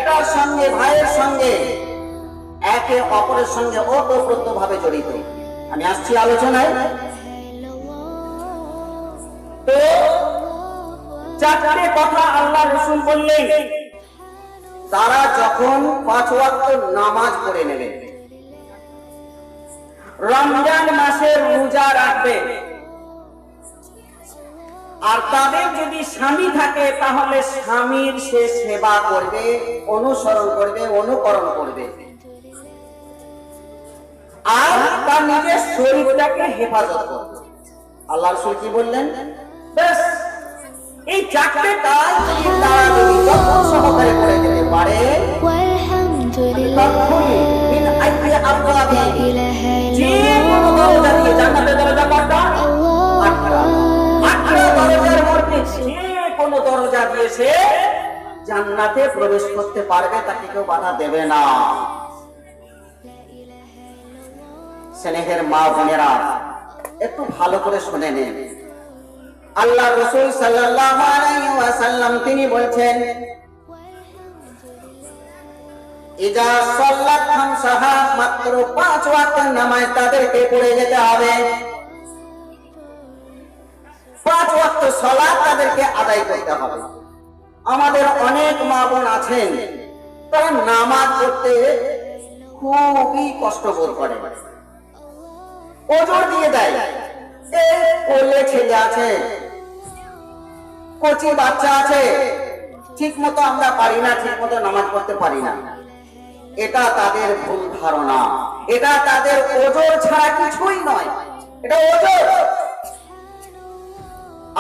এটার সঙ্গে ভাইয়ের সঙ্গে একে অপরের সঙ্গে ওতপ্রোতভাবে জড়িত। আমি আসছি আলোচনায়। তো চারটে কথা আল্লাহ রাসূল বললেন, তারা যখন 5 ওয়াক্ত নামাজ পড়ে নেবে, রমজান মাসের রোজা রাখবে, আর তাদের যদি স্বামী থাকে তাহলে স্বামীর সে সেবা করবে, অনুসরণ করবে, অনুকরণ করবে, আর তার নিজের শরীরটাকে হেফাজত করবে। আল্লাহ রাসূল কি বললেন? ব্যাস এই চারটে কাজ যদি তারা যদি যত্ন সহকারে করে যেতে পারে, যে কোনো দরজা দিয়ে, জান্নাতের দরজা কয়টা? 8টা দরজার মধ্যে যে কোনো দরজা দিয়ে সে জান্নাতে প্রবেশ করতে পারবে, তাকে কেউ বাধা দেবে না। স্নেহের মা বোনেরা, একটু ভালো করে শুনে নেন। আল্লাহ রাসূল সাল্লাল্লাহু আলাইহি ওয়াসাল্লাম তিনি বলছেন, ইজা সাল্লাত খামসাহা, মাত্র 5 ওয়াক্ত নামাজ তাদেরকে পড়ে যেতে হবে। 5 ওয়াক্ত সালাত তাদেরকে আদায় করতে হবে। আমাদের অনেক মা বোন আছেন, তারা নামাজ পড়তে খুবই কষ্ট বোধ করে, ওজোর দিয়ে দেয়। এই কোলে ছেলে আছে, কচি বাচ্চা আছে, ঠিক মতো আমরা পারি না, ঠিক মতো নামাজ পড়তে পারি না। এটা তাদের ভুল ধারণা, এটা তাদের ওজোর ছাড়া কিছুই নয়, এটা ওজোর।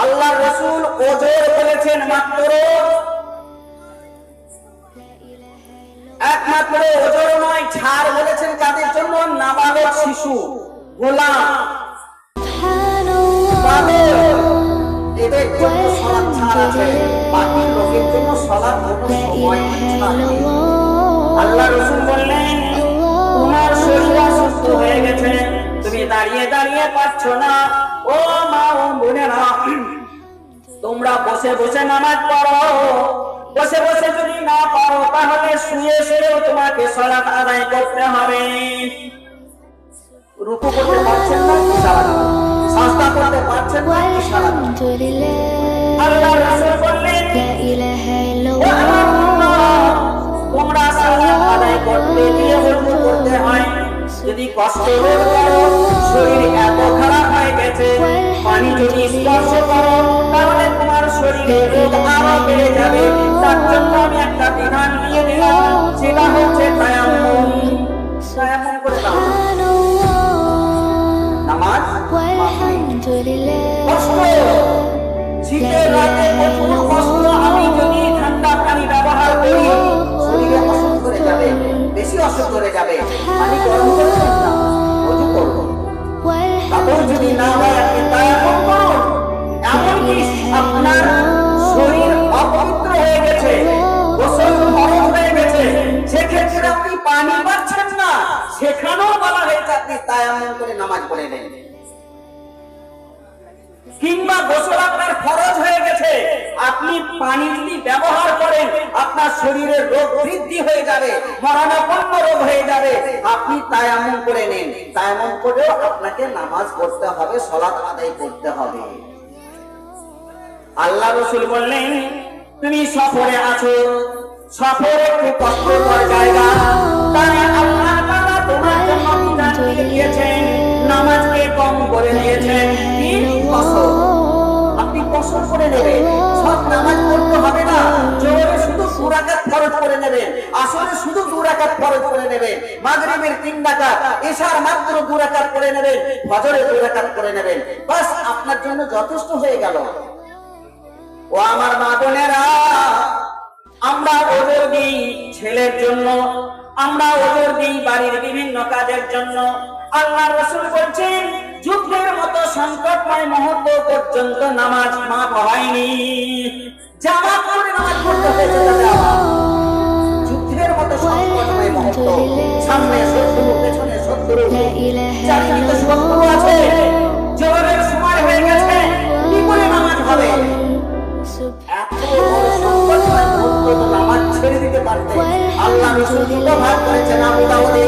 আল্লাহ রাসূল ওজোর বলেছেন মাত্র, একমাত্র ওজোর নয়, ছাড় বলেছেন কাদের জন্য? নাবালক শিশু, গোলাম, এদের জন্য সালাত ছাড় আছে, বাকি লোকের জন্য সালাত কোনো সময় ছাড় নেই। আল্লাহ রাসূল বললেন, তোমার শরীর অসুস্থ হয়ে গেছে, তুমি দাঁড়িয়ে দাঁড়িয়ে পারছো না, ও মা ও বোনেরা, তোমরা বসে বসে নামাজ পড়ো। বসে বসে যদি না পারো তাহলে শুয়ে শুয়েও তোমাকে সালাত আদায় করতে হবে। রুকু করতে পারছেন না, ইশারা দাও। সাজদা করতে পারছেন না, ইশারা দাও। আল্লাহ রাসূল বললেন, তোমরা সালাত আদায় করতে গিয়ে ওযু করতে হয়। যদি কষ্ট বোধ করো, শরীর এত খারাপ হয়ে গেছে, পানি যদি স্পর্শ করো তাহলে তোমার শরীরে রোগ আরো বেড়ে যাবে। তার জন্য আমি একটা বিধান দিয়ে দিলাম, সেটা হচ্ছে তায়াম্মুম। তায়াম্মুম করে দাও। নামাজ কষ্ট, শীতের রাতে প্রচুর কষ্ট, আমি যদি ঠান্ডা পানি ব্যবহার করি শরীরে অসুখ করে যাবে, বেশি অসুখ করে যাবে। পানি গরম করে দেন না, ওযু করব। কাপড় যদি না হয় আপনি তায়াম্মুম করুন। এমনকি আপনার শরীর অপবিত্র হয়ে গেছে, গোসল ফরজ হয়ে গেছে, সেক্ষেত্রে আপনি পানি পাচ্ছেন না, সেখানেও বলা হয়েছে আপনি তায়াম্মুম করে নামাজ পড়ে নেন। কিংবা গোসল আপনার ফরজ হয়ে গেছে, আপনি পানি যদি ব্যবহার করেন আপনার শরীরের রোগ বৃদ্ধি হয়ে যাবে, মরণাপন্ন রোগ হয়ে যাবে, আপনি তায়াম্মুম করে নেন। তায়াম্মুম করেও আপনাকে নামাজ পড়তে হবে, সালাত আদায় করতে হবে। আল্লাহ রাসূল বললেন, তুমি সফরে আছো, সফর একটু কষ্টকর জায়গা, তাই আল্লাহ তাআলা তোমার জন্য বিধান দিয়েছেন, নামাজকে কম করে দিয়েছেন। আপনি কসর করে নেবেন, সব নামাজ পড়তে হবে না। জোহরে শুধু 2 রাকাত ফরজ করে নেবেন, আসরে শুধু 2 রাকাত ফরজ করে নেবেন, মাগরিবের 3 রাকাত, ইশার মাত্র 2 রাকাত করে নেবেন, ফজরের 2 রাকাত করে নেবেন। বাস আপনার জন্য যথেষ্ট হয়ে গেল। ও আমার মা বোনেরা, আমরা ওজর দিই ছেলের জন্য, আমরা ওজর দিই বাড়ির বিভিন্ন কাজের জন্য। আল্লাহ রাসূল বলছেন, যুদ্ধের মতো সংকটময় মুহূর্ত পর্যন্ত নামাজ মাফ হয়নি। জামাত করে নামাজ পড়তে হয়েছে তাদের আবার। যুদ্ধের মতো সংকটময় মুহূর্ত, সামনে শত্রু, পেছনে শত্রু, চারিদিকে শত্রু আছে, জোহরের সময় হয়ে গেছে, কি করে নামাজ হবে? এত বড় সংকটময় মুহূর্ত তো নামাজ ছেড়ে দিতে পারতেন। আল্লাহ রাসূল দুটো ভাগ করেছেন আবু দাউদে